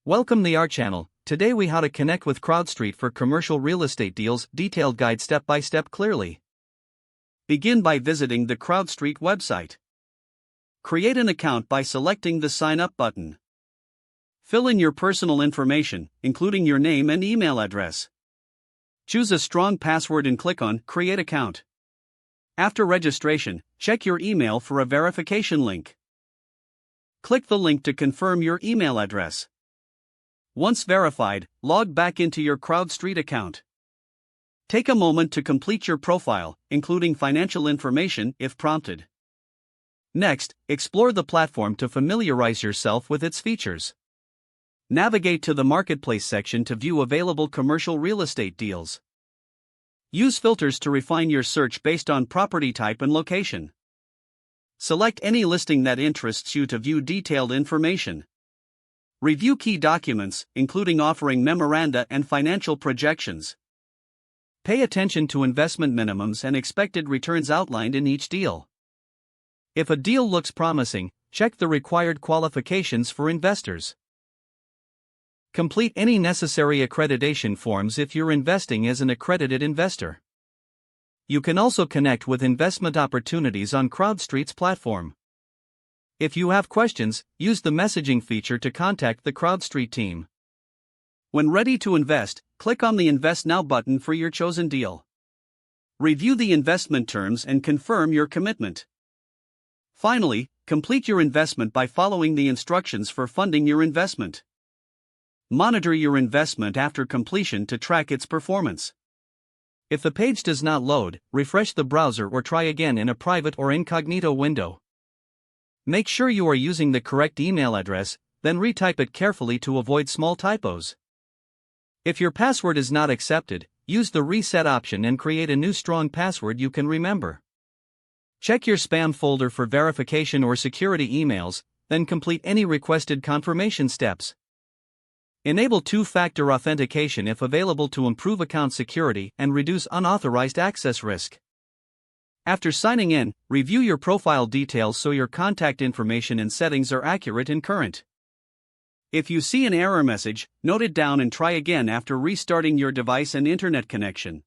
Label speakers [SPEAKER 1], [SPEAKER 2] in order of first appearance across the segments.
[SPEAKER 1] Welcome to our channel. Today we how to connect with CrowdStreet for commercial real estate deals, detailed guide step by step clearly. Begin by visiting the CrowdStreet website. Create an account by selecting the sign up button. Fill in your personal information, including your name and email address. Choose a strong password and click on Create Account. After registration, check your email for a verification link. Click the link to confirm your email address. Once verified, log back into your CrowdStreet account. Take a moment to complete your profile, including financial information if prompted. Next, explore the platform to familiarize yourself with its features. Navigate to the Marketplace section to view available commercial real estate deals. Use filters to refine your search based on property type and location. Select any listing that interests you to view detailed information. Review key documents, including offering memoranda and financial projections. Pay attention to investment minimums and expected returns outlined in each deal. If a deal looks promising, check the required qualifications for investors. Complete any necessary accreditation forms if you're investing as an accredited investor. You can also connect with investment opportunities on CrowdStreet's platform. If you have questions, use the messaging feature to contact the CrowdStreet team. When ready to invest, click on the Invest Now button for your chosen deal. Review the investment terms and confirm your commitment. Finally, complete your investment by following the instructions for funding your investment. Monitor your investment after completion to track its performance. If the page does not load, refresh the browser or try again in a private or incognito window. Make sure you are using the correct email address, then retype it carefully to avoid small typos. If your password is not accepted, use the reset option and create a new strong password you can remember. Check your spam folder for verification or security emails, then complete any requested confirmation steps. Enable two-factor authentication if available to improve account security and reduce unauthorized access risk. After signing in, review your profile details so your contact information and settings are accurate and current. If you see an error message, note it down and try again after restarting your device and internet connection.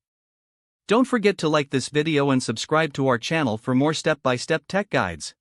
[SPEAKER 1] Don't forget to like this video and subscribe to our channel for more step-by-step tech guides.